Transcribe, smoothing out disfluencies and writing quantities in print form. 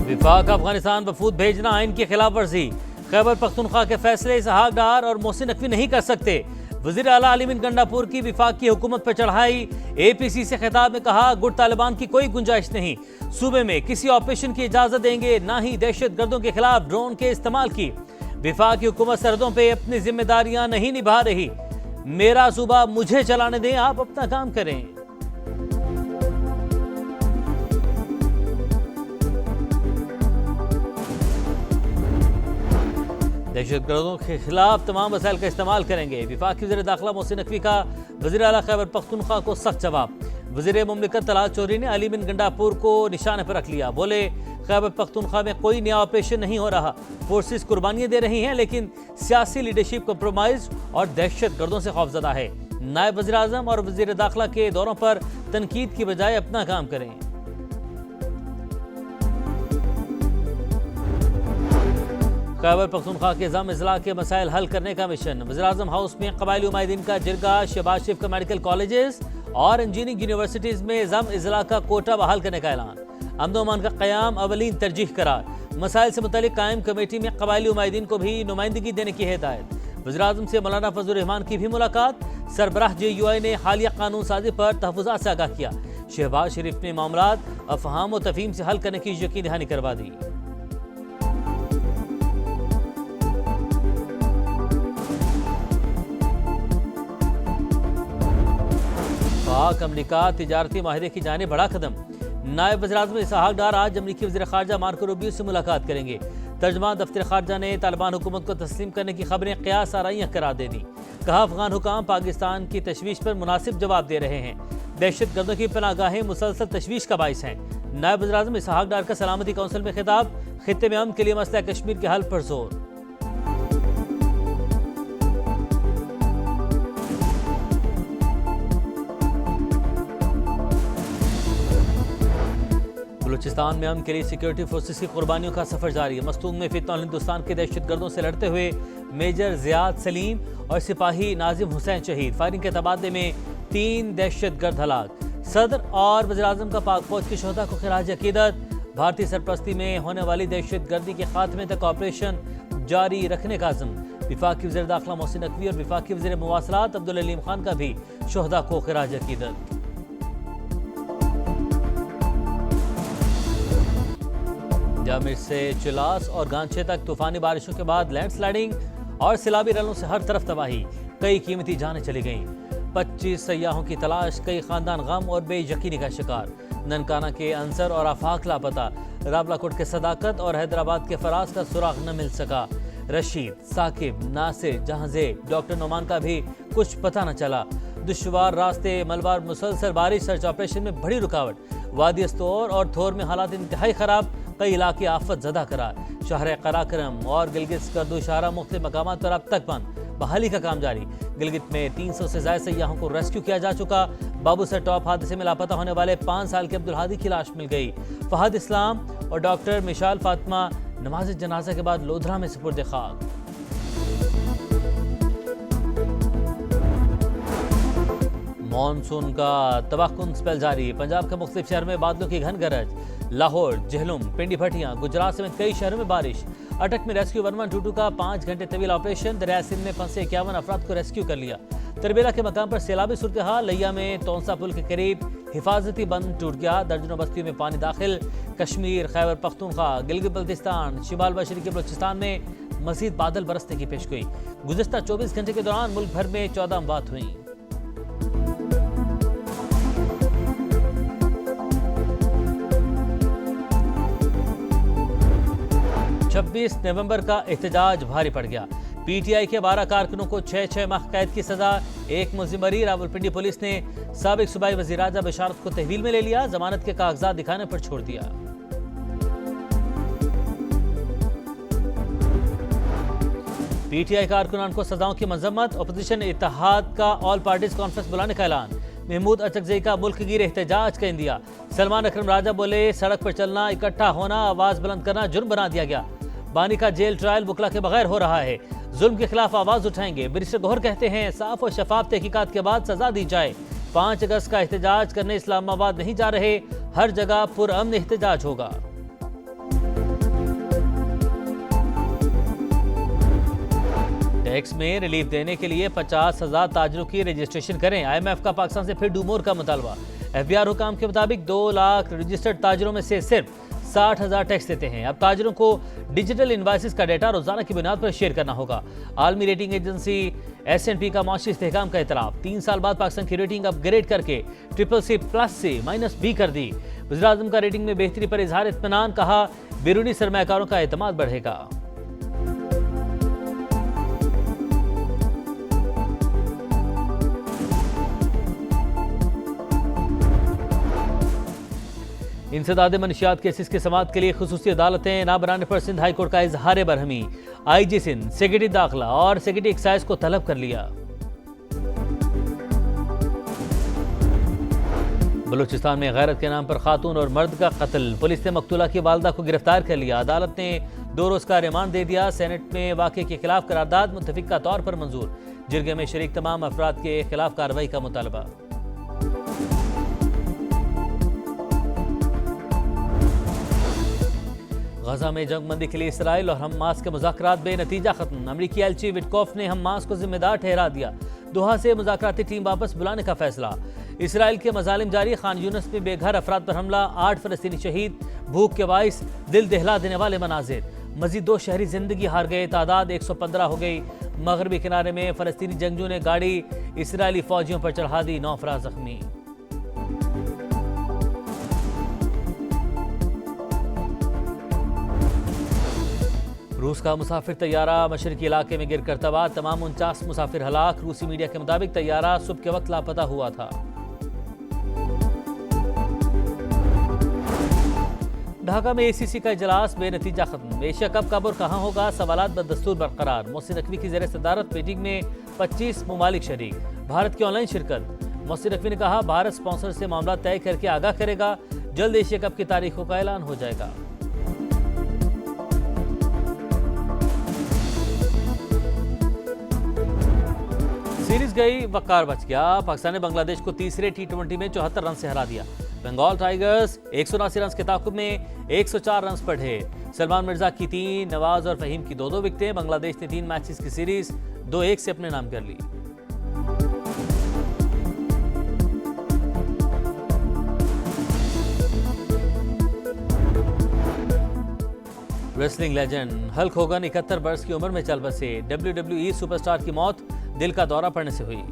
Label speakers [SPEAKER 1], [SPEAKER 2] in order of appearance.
[SPEAKER 1] विफाक अफगानिस्तान वफूद भेजना आइन की खिलाफ वर्जी। खैबर पख्तूनख्वा के फैसले इसहाक डार और मोहसिन नकवी नहीं कर सकते। वज़ीर आला अली गंडापुर की विफाक की हुकूमत पर चढ़ाई। APC से खिताब में कहा, गुट तालिबान की कोई गुंजाइश नहीं। सूबे में किसी ऑपरेशन की इजाजत देंगे, ना ही दहशत गर्दों के खिलाफ ड्रोन के इस्तेमाल की। विफाक की हुकूमत सरहदों पर अपनी जिम्मेदारियां नहीं निभा रही। मेरा सूबा मुझे चलाने दें, आप अपना काम करें। दहशतगर्दों के खिलाफ तमाम वसाइल का इस्तेमाल करेंगे। विफाक वज़ीर दाखिला मोहसिन नकवी का वज़ीर आला खैबर पख्तूनख्वा को सख्त जवाब। वज़ीर मुमलिकत तलात चौधरी ने अली बिन गंडापुर को निशाने पर रख लिया। बोले, खैबर पख्तूनख्वा में कोई नया ऑपरेशन नहीं हो रहा। फोर्सेस कुर्बानियां दे रही हैं, लेकिन सियासी लीडरशिप कम्प्रोमाइज और दहशत गर्दों से खौफजदा है। नायब वज़ीर आज़म और वज़ीर दाखिला के दौरों पर तनकीद की बजाय अपना काम करें। खैबर पख्तूनख्वा के ज़म अजला के मसाइल हल करने का मिशन। वज़ीर-ए-आज़म हाउस में क़बायली उमाइदीन का जिरगा। शहबाज शरीफ का मेडिकल कॉलेजेस और इंजीनियरिंग यूनिवर्सिटीज़ में ज़म अजला का कोटा बहाल करने का ऐलान। अमन अमान का क़याम अवलीन तरजीह करार। मसाइल से मुतल्लिक़ कायम कमेटी में क़बायली उमाइदीन को भी नुमाइंदगी देने की हिदायत। वज़ीर-ए-आज़म से मौलाना फजलुर रहमान की भी मुलाकात। सरबराह JUI ने हालिया कानून साजी पर तहफ़्फ़ुज़ात से आगाह किया। शहबाज शरीफ ने मामलात अफ़हाम व तफ़हीम से हल करने की यकीन दहानी करवा दी। पाक अमरीका तिजारती माहिदे की जाने बड़ा कदम। नायब वज़ीर-ए-आज़म इसहाक डार आज अमरीकी वज़ीर ख़ारजा मार्को रूबियो से मुलाकात करेंगे। तर्जमान दफ्तर ख़ारजा ने तालिबान हुकूमत को तस्लीम करने की खबरें क़यास आराइयाँ करार दे दी। कहा, अफ़गान हुकाम पाकिस्तान की तशवीश पर मुनासिब जवाब दे रहे हैं। दहशत गर्दों की पनागाहें मुसलसल तशवीश का बाइस हैं। नायब वज़ीर-ए-आज़म इसहाक डार का सलामती कौंसिल में खिताब। खित्ते में अमन के लिए मसला कश्मीर के हल पर जोर। बलूचिस्तान में अमन के लिए सिक्योरिटी फोर्सेस की कुर्बानियों का सफर जारी है। मस्तूंग में फितनत हिंदुस्तान के दहशतगर्दों से लड़ते हुए मेजर ज़ियाद सलीम और सिपाही नाजिम हुसैन शहीद। फायरिंग के तबादले में 3 दहशतगर्द हलाक। सदर और वज़ीर-ए-आज़म का पाक फौज के शोहदा को खिराज अकीदत। भारतीय सरपरस्ती में होने वाली दहशतगर्दी के खात्मे तक ऑपरेशन जारी रखने का अज़्म। विफाक की वज़ीर दाखिला मोहसिन नकवी और विफाक की वज़ीर मवासलात अब्दुल अलीम खान का भी शोहदा को खिराज अकीदत। जामिर से चिलास और गांचे तक तूफानी बारिशों के बाद लैंडस्लाइडिंग और सैलाबी रैलों से हर तरफ तबाही। कई कीमती जानें चली गईं। 25 सयाहों की तलाश। कई खानदान गम और बेयकीनी का शिकार। ननकाना के अंसर और आफाक लापता। रावलाकोट के सदाकत और हैदराबाद के फराज का सुराग न मिल सका। रशीद, साकिब, नासिर, जहांजेब, डॉक्टर नोमान का भी कुछ पता न चला। दुश्वार रास्ते, मलबार मुसलसल बारिश सर्च ऑपरेशन में बड़ी रुकावट। वादी अस्तौर और थोर में हालात इंतहाई खराब। कई इलाके आफत ज़दा करार। शहर कराक्रम और गिलगित स्कर्दू शाहरा मुख्तलिफ मकामात पर अब तक बंद। बहाली का काम जारी। गिलगित में 300 से ज़ायद सयाहों को रेस्क्यू किया जा चुका। बाबूसर टॉप हादसे में लापता होने वाले 5 साल के अब्दुल हादी की लाश मिल गई। फहद इस्लाम और डॉक्टर मिशाल फातिमा नमाज जनाजा के बाद लोधरा में सुपुर्द खाक। मॉनसून का तबाहकुन स्पेल जारी। पंजाब के मुख्तलिफ शहर में बादलों की घन गरज। लाहौर, झेलुम, पिंडी भटियां, गुजरात समेत कई शहरों में बारिश। अटक में रेस्क्यू 1122 का 5 घंटे तवील ऑपरेशन। दरिया सिंध में फंसे 51 अफराद को रेस्क्यू कर लिया। तरबेला के मकाम पर सैलाबी सूरत हाल। लिया में तौंसा पुल के करीब हिफाजती बंद टूट गया। दर्जनों बस्तियों में पानी दाखिल। कश्मीर, खैबर पख्तूनख्वा, गिलगित बल्तिस्तान, शिमाल मशरक़ी के बलूचिस्तान में मजीद बादल बरसने की पेशगोई। गुज़िश्ता 24 घंटे के दौरान मुल्क भर में 14 अमवात हुई। 26 नवंबर का एहतजाज भारी पड़ गया। PTI के 12 कारकुनों को 6 माह कैद की सजा। 1 मुलजिम बरी। रावलपिंडी पुलिस ने साबिक सूबाई वज़ीर आज़म बशारत को तहवील में ले लिया। जमानत के कागजात दिखाने पर छोड़ दिया। PTI कारकुनान को सजाओं की मजम्मत। अपोजिशन इत्तेहाद का ऑल पार्टीज कॉन्फ्रेंस बुलाने का ऐलान। महमूद अचकजई का मुल्क गिर एहतजाज का इंदिया। सलमान अकरम राजा बोले, सड़क पर चलना, इकट्ठा होना, आवाज बुलंद करना जुर्म बना दिया गया। बानी का जेल ट्रायल बुकला के बगैर हो रहा है। जुल्म के खिलाफ आवाज उठाएंगे। बैरिस्टर गौहर कहते हैं, साफ और शफाफ तहकीकात के बाद सजा दी जाए। 5 अगस्त का एहतजाज करने इस्लामाबाद नहीं जा रहे। हर जगह पुरअमन एहतजाज होगा। टैक्स में रिलीफ देने के लिए 50,000 ताजरों की रजिस्ट्रेशन करें। IMF का पाकिस्तान से फिर डू मोर का मुतालबा। FBR हुकाम के मुताबिक 2 लाख रजिस्टर्ड ताजरों में से सिर्फ 60,000 टैक्स देते हैं। अब ताजरों को डिजिटल इनवाइसेस का डेटा रोजाना की बुनियाद पर शेयर करना होगा। आलमी रेटिंग एजेंसी S&P का माशी इस्तेहकाम का इतलाफ। 3 साल बाद पाकिस्तान की रेटिंग अपग्रेड करके CCC+ से -B कर दी। वज़ीर-ए-आज़म का रेटिंग में बेहतरी पर इजहार इत्मीनान, कहा बैरूनी सरमायाकारों का एतमाद बढ़ेगा। इंसदाद मनशियात केसेस की समाअत के लिए खुसूसी अदालतें ना बनाने पर सिंध हाई कोर्ट का इजहार बरहमी। IG सिंध, सेक्रेटरी दाखिला और सेक्रेटरी एक्साइज को तलब कर लिया। बलूचिस्तान में गैरत के नाम पर खातून और मर्द का कत्ल। पुलिस ने मकतूला की वालदा को गिरफ्तार कर लिया। अदालत ने 2 रोज का रिमांड दे दिया। सेनेट में वाक़े के खिलाफ करारदाद मुत्तफिका तौर पर मंजूर। जिरगे में शरीक तमाम अफराद के खिलाफ कार्रवाई का मुतालबा। गजा में जंगबंदी के लिए इसराइल और हमास के मुज़ाकरात बेनतीजा खत्म। अमरीकी एलची विटकॉफ ने हमास को जिम्मेदार ठहरा दिया। दोहा से मुज़ाकराती टीम वापस बुलाने का फैसला। इसराइल के मजालिम जारी। खान यूनिस में बेघर अफराद पर हमला, 8 फलस्तीनी शहीद। भूख के बाइस दिल दहला देने वाले मनाजिर। मजीद 2 शहरी जिंदगी हार गए, तादाद 115 हो गई। मगरबी किनारे में फलस्तीनी जंगजू ने गाड़ी इसराइली फौजियों पर चढ़ा दी, 9 अफराद जख्मी। रूस का मुसाफिर तैयारा मशरकी इलाके में गिरकर तबाह। तमाम 49 मुसाफिर हलाक। रूसी मीडिया के मुताबिक तैयारा सुबह के वक्त लापता हुआ था। ढाका में ACC का इजलास बेनतीजा खत्म। एशिया कप कब और कहां होगा, सवालात बदस्तूर बरकरार। मोहसिन नकवी की ज़ेर सदारत मीटिंग में 25 ममालिक शरीक। भारत की ऑनलाइन शिरकत। मोहसिन नकवी ने कहा भारत स्पॉन्सर से मामला तय करके आगाह करेगा। जल्द एशिया कप की तारीखों का ऐलान हो जाएगा। सीरीज गई, वकार बच गया। पाकिस्तान ने बांग्लादेश को तीसरे T20 में 74 रन से हरा दिया। बंगाल टाइगर्स 179 रन के ताकुब में 104 रन पर ढेर। सलमान मिर्जा की 3, नवाज और फहीम की 2-2 विकेटें। बांग्लादेश ने 3 मैचेस की सीरीज 2-1 से अपने नाम कर ली। रेसलिंग लेजेंड हल्क होगन 71 बरस की उम्र में चल बसे। WWE सुपरस्टार की मौत दिल का दौरा पड़ने से हुई।